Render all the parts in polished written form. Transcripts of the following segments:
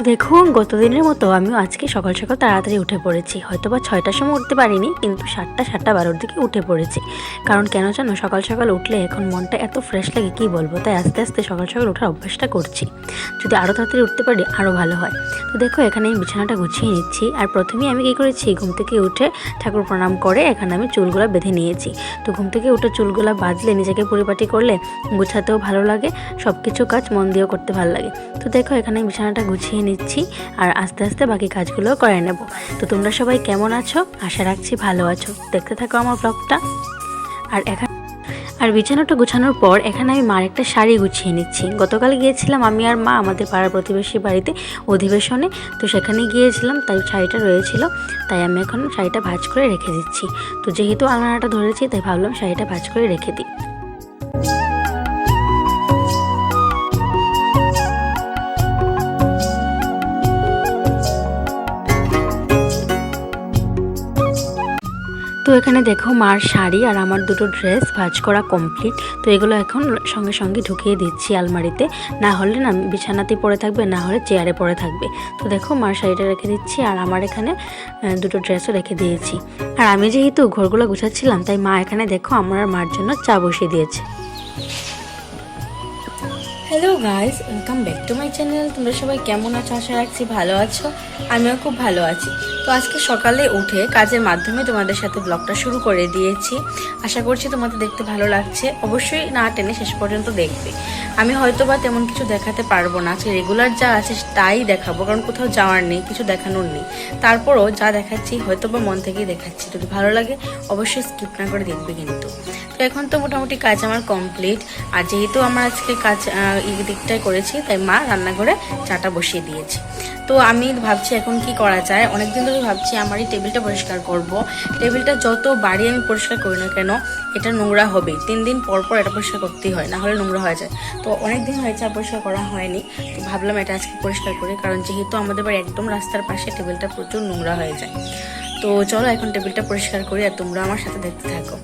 দেখুন গতদিনের মতো আমিও আজকে সকাল সকাল তাড়াতাড়ি উঠে পড়েছি। হয়তো বা 6টার সময় উঠতে পারিনি, কিন্তু 7টা-7:12 দিকে উঠে পড়েছি। কারণ কেন জানো, সকাল সকাল উঠলে এখন মনটা এত ফ্রেশ লাগে কি বলবো। তাই আস্তে আস্তে সকাল সকাল ওঠার অভ্যাসটা করছি। যদি আরও তাড়াতাড়ি উঠতে পারি আরও ভালো হয়। তো দেখো এখানে আমি বিছানাটা গুছিয়ে নিচ্ছি। আর প্রথমেই আমি কী করেছি, ঘুম থেকে উঠে ঠাকুর প্রণাম করে এখানে আমি চুলগুলো বেঁধে নিয়েছি। তো ঘুম থেকে উঠে চুলগুলো বাঁধলে নিজেকে পরিপাটি করলে গুছাতেও ভালো লাগে, সব কিছু কাজ মন দিয়েও করতে ভালো লাগে। তো দেখো এখানে বিছানাটা গুছিয়ে নিচ্ছি আর আস্তে আস্তে বাকি কাজগুলো করে নেব। তো তোমরা সবাই কেমন আছো? আশা রাখছি ভালো আছো। দেখতে থাকো আমার ব্লগটা। আর বিছানাটা গুছানোর পর এখানে আমি মার একটা শাড়ি গুছিয়ে নিচ্ছি। গতকাল গিয়েছিলাম আমি আর মা আমাদের পাড়া প্রতিবেশী বাড়িতে অধিবেশনে। তো সেখানে গিয়েছিলাম, তাই শাড়িটা রয়েছিল। তাই আমি এখন শাড়িটা ভাঁজ করে রেখে দিচ্ছি। তো যেহেতু আলনাটা ধরেছি তাই ভাবলাম শাড়িটা ভাঁজ করে রেখে দিই। তো এখানে দেখো মার শাড়ি আর আমার দুটো ড্রেস ভাঁজ করা কমপ্লিট। তো এগুলো এখন সঙ্গে সঙ্গে ঢুকিয়ে দিচ্ছি আলমারিতে। না হলে না বিছানাতে পড়ে থাকবে, না হলে চেয়ারে পড়ে থাকবে। তো দেখো মার শাড়িটা রেখে দিচ্ছি আর আমার এখানে দুটো ড্রেসও রেখে দিয়েছি। আর আমি যেহেতু ঘরগুলো গুছাচ্ছিলাম তাই মা এখানে দেখো আমার আর মার জন্য চা বসিয়ে দিয়েছে। Hello guys, welcome back to my channel. তোমরা সবাই কেমন আছো? আশা রাখছি ভালো আছো। আমিও খুব ভালো আছি। তো আজকে সকালে উঠে কাজের মাধ্যমে তোমাদের সাথে ব্লগটা শুরু করে দিয়েছি। আশা করছি তোমাদের দেখতে ভালো লাগছে। অবশ্যই না টেনে শেষ পর্যন্ত দেখবে। আমি হয়তো বা তেমন কিছু দেখাতে পারবো না, আজকে রেগুলার যা আছে তাই দেখাবো, কারণ কোথাও যাওয়ার নেই, কিছু দেখানোর নেই। তারপরও যা দেখাচ্ছি হয়তো বা মন থেকেই দেখাচ্ছি। যদি ভালো লাগে অবশ্যই স্কিপ না করে দেখবে কিন্তু। তো এখন তো মোটামুটি কাজ আমার কমপ্লিট। আর যেহেতু আমার আজকে কাজ এই দিকটাই করেছি তাই মা রান্নাঘরে চাটা বসিয়ে দিয়েছে। তো আমি ভাবছি এখন কি করা যায়। অনেকদিন ধরে ভাবছি আমার এই টেবিলটা পরিষ্কার করব। টেবিলটা যত বাড়ি আমি পরিষ্কার করি না কেন এটা নোংরা হবে। 3 দিন পর পর এটা পরিষ্কার করতেই হয়, না হলে নোংরা হয়ে যায়। তো অনেকদিন হয়েছে আর পরিষ্কার করা হয়নি। তো ভাবলাম এটা আজকে পরিষ্কার করি, কারণ যেহেতু আমাদের বাড়ি একদম রাস্তার পাশে, টেবিলটা প্রচুর নোংরা হয়ে যায়। তো চলো এখন টেবিলটা পরিষ্কার করি আর তোমরা আমার সাথে দেখতে থাকো।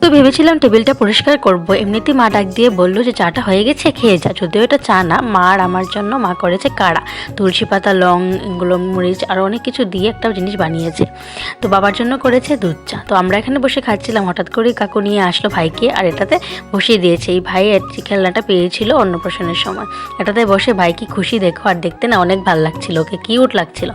তো ভেবেছিলাম টেবিলটা পরিষ্কার করব, এমনিতেই মা ডাক দিয়ে বললো যে চাটা হয়ে গেছে, খেয়ে যা। যদিও এটা চা না, মা আর আমার জন্য মা করেছে কাড়া, তুলসী পাতা, লং, গোলমরিচ আর অনেক কিছু দিয়ে একটা জিনিস বানিয়েছে। তো বাবার জন্য করেছে দুধ চা। তো আমরা এখানে বসে খাচ্ছিলাম, হঠাৎ করে কাকু নিয়ে আসলো ভাইকে আর এটাতে বসিয়ে দিয়েছে। এই ভাই খেলনাটা পেয়েছিল অন্নপ্রাশনের সময়। এটাতে বসে ভাই কি খুশি দেখো, আর দেখতে না অনেক ভালো লাগছিল, ওকে কিউট লাগছিল।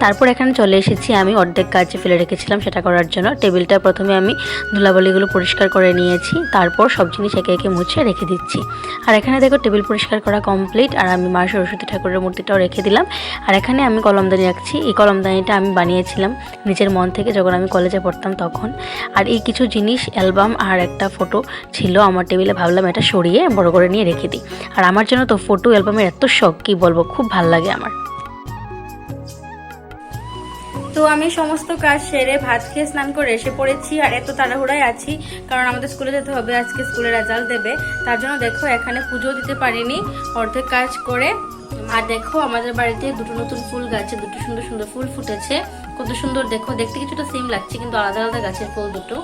তারপর এখানে চলে এসেছি আমি অর্ধেক কাজে ফেলে রেখেছিলাম সেটা করার জন্য। টেবিলটা প্রথমে আমি ধুলাবালিগুলো পরিষ্কার করে নিয়েছি, তারপর সব জিনিস একে একে মুছে রেখে দিচ্ছি। আর এখানে দেখো টেবিল পরিষ্কার করা কমপ্লিট। আর আমি মা সরস্বতী ঠাকুরের মূর্তিটাও রেখে দিলাম। আর এখানে আমি কলমদানি রাখছি। এই কলমদানিটা আমি বানিয়েছিলাম নিজের মন থেকে যখন আমি কলেজে পড়তাম তখন। আর এই কিছু জিনিস, অ্যালবাম আর একটা ফটো ছিল আমার টেবিলে, ভাবলাম এটা সরিয়ে বড় করে নিয়ে রেখে দিই। আর আমার জন্য তো ফটো অ্যালবামের এত শখ কি বলবো, খুব ভাল লাগে আমার। তো আমি সমস্ত কাজ সেরে ভাত খেয়ে স্নান করে এসে পড়েছি। আর এত তাড়াহুড়ায় আছি কারণ আমাদের স্কুলে যেতে হবে, আজকে স্কুলে রেজাল্ট দেবে। তার জন্য দেখো এখানে পুজো দিতে পারিনি, অর্ধেক কাজ করে। আর দেখো আমাদের বাড়িতে দুটো নতুন ফুল গাছে দুটো সুন্দর সুন্দর ফুল ফুটেছে। কত সুন্দর দেখো, দেখতে কিছুটা সেম লাগছে কিন্তু আলাদা আলাদা গাছের ফুল দুটো।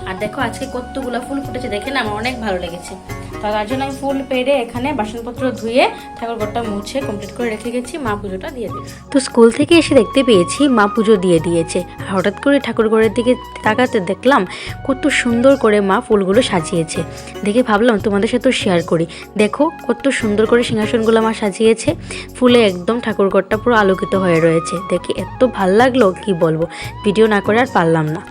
আর দেখো আজকে কতগুলো ফুল ফুটেছে দেখে না আমার অনেক ভালো লেগেছে। তার জন্য আমি ফুল পেরে এখানে বাসনপত্র ধুয়ে ঠাকুরঘরটা মুছে কমপ্লিট করে রেখে গেছি, মা পুজোটা দিয়ে দেবে। তো স্কুল থেকে এসে দেখতে পেয়েছি মা পুজো দিয়ে দিয়েছে। আর হঠাৎ করে ঠাকুরঘরের দিকে তাকাতে দেখলাম কত সুন্দর করে মা ফুলগুলো সাজিয়েছে। দেখে ভাবলাম তোমাদের সাথে শেয়ার করি। দেখো কত সুন্দর করে সিংহাসনগুলো মা সাজিয়েছে, ফুলে একদম ঠাকুরঘরটা পুরো আলোকিত হয়ে রয়েছে। দেখে এত ভাল লাগলো কি বলবো, ভিডিও না করে আর পারলাম না।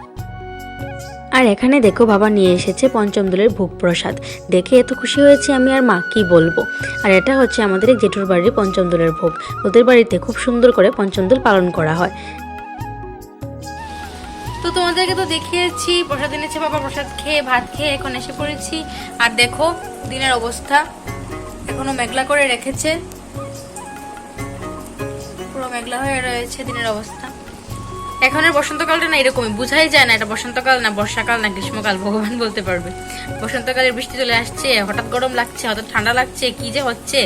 আর এখানে দেখো বাবা নিয়ে এসেছে পঞ্চম দোলের ভোগ প্রসাদ। দেখে এত খুশি হয়েছে আমি আর মা কি বলবো। আর এটা হচ্ছে আমাদের এক জেঠুর বাড়ির পঞ্চম দোলের ভোগ। ওদের বাড়িতে খুব সুন্দর করে পঞ্চম দোল পালন করা হয়। তো তোমাদেরকে তো দেখিয়েছি প্রসাদ এনেছে বাবা, প্রসাদ খেয়ে ভাত খেয়ে এখন এসে পড়েছি। আর দেখো দিনের অবস্থা, এখনো মেঘলা করে রেখেছে, পুরো মেঘলা হয়ে রয়েছে দিনের অবস্থা। এখনের বসন্তকালটা না এরকমই, বুঝাই যায় না এটা বসন্তকাল না বর্ষাকাল না গ্রীষ্মকাল, ভগবান বলতে পারবে। বসন্তকালের বৃষ্টি চলে আসছে, হঠাৎ গরম লাগছে, হঠাৎ ঠান্ডা লাগছে, কি যে হচ্ছে।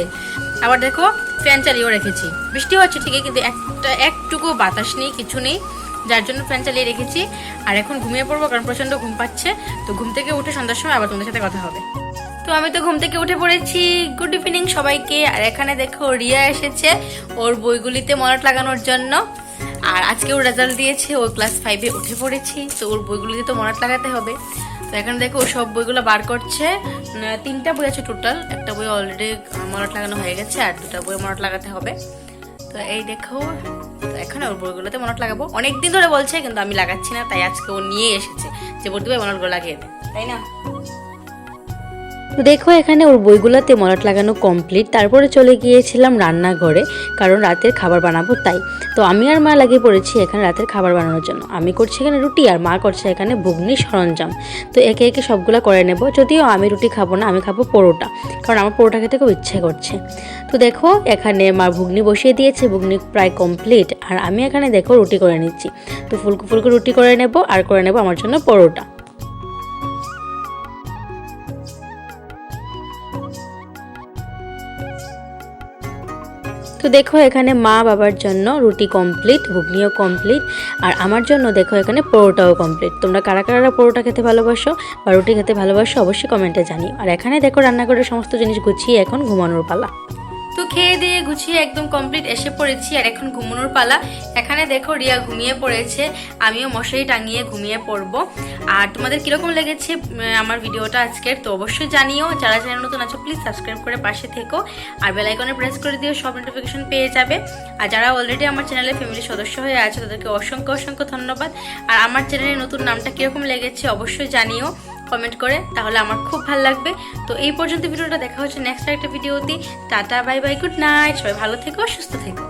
আবার দেখো ফ্যান চালিয়েও রেখেছি। বৃষ্টি হচ্ছে ঠিকই, কিন্তু একটুকু বাতাস নেই, কিছু নেই, যার জন্য ফ্যান চালিয়ে রেখেছি। আর এখন ঘুমিয়ে পড়বো, কারণ প্রচণ্ড ঘুম পাচ্ছে। তো ঘুম থেকে উঠে সন্ধ্যার সময় আবার তোমাদের সাথে কথা হবে। তো আমি তো ঘুম থেকে উঠে পড়েছি। গুড ইভিনিং সবাইকে। আর এখানে দেখো রিয়া এসেছে ওর বইগুলিতে মনোট লাগানোর জন্য। আর আজকে ওর রেজাল্ট দিয়েছে, ও ক্লাস 5-এ উঠে পড়েছি, তো ওর বইগুলিতে তো মনোট লাগাতে হবে। তো এখানে দেখো ও সব বইগুলো বার করছে। 3টা বই আছে টোটাল, একটা বই অলরেডি মনোট লাগানো হয়ে গেছে, আর 2টা বই মনোট লাগাতে হবে। তো এই দেখো, তো এখন ওর বইগুলোতে মনোট লাগাবো। অনেকদিন ধরে বলছে, কিন্তু আমি লাগাচ্ছি না, তাই আজকে ও নিয়ে এসেছে যে বর্দি ভাই মনোটগুলো লাগিয়ে দে, তাই না? তো দেখো এখানে ওর বইগুলোতে মলাট লাগানো কমপ্লিট। তারপরে চলে গিয়েছিলাম রান্নাঘরে, কারণ রাতের খাবার বানাবো তাই। তো আমি আর মা লাগিয়ে পড়েছি এখানে রাতের খাবার বানানোর জন্য। আমি করছি এখানে রুটি, আর মা করছে এখানে ঘুগনির সরঞ্জাম। তো একে একে সবগুলো করে নেব। যদিও আমি রুটি খাবো না, আমি খাবো পরোটা, কারণ আমার পরোটা খেতে খুব ইচ্ছে করছে। তো দেখো এখানে মা ঘুগনি বসিয়ে দিয়েছে, ঘুগনি প্রায় কমপ্লিট। আর আমি এখানে দেখো রুটি করে নিচ্ছি। তো ফুলকো ফুলকো রুটি করে নেব, আর করে নেব আমার জন্য পরোটা। তো দেখো এখানে মা বাবার জন্য রুটি কমপ্লিট, ঘুগনিও কমপ্লিট, আর আমার জন্য দেখো এখানে পরোটাও কমপ্লিট। তোমরা কারা কারা পরোটা খেতে ভালোবাসো বা রুটি খেতে ভালোবাসো অবশ্যই কমেন্টে জানিও। আর এখানে দেখো রান্নাঘরের সমস্ত জিনিস গুছিয়ে এখন ঘুমানোর পালা। তো খেয়ে দিয়ে গুছিয়ে একদম কমপ্লিট এসে পড়েছি, আর এখন ঘুমানোর পালা। এখানে দেখো রিয়া ঘুমিয়ে পড়েছে, আমিও মশারি টাঙিয়ে ঘুমিয়ে পড়বো। আর তোমাদের কিরকম লেগেছে আমার ভিডিওটা আজকের, তো অবশ্যই জানিও। যারা চ্যানেল নতুন আছো প্লিজ সাবস্ক্রাইব করে পাশে থেকো, আর বেল আইকনে প্রেস করে দিও, সব নোটিফিকেশন পেয়ে যাবে। আর যারা অলরেডি আমার চ্যানেলের ফ্যামিলির সদস্য হয়ে আছে তাদেরকে অসংখ্য অসংখ্য ধন্যবাদ। আর আমার চ্যানেলের নতুন নামটা কিরকম লেগেছে অবশ্যই জানিও কমেন্ট করে, তাহলে আমার খুব ভালো লাগবে। তো এই পর্যন্ত ভিডিওটা দেখা হচ্ছে নেক্সট একটা ভিডিওতে। Tata, bye bye, good night, সবাই ভালো থেকো, সুস্থ থেকো।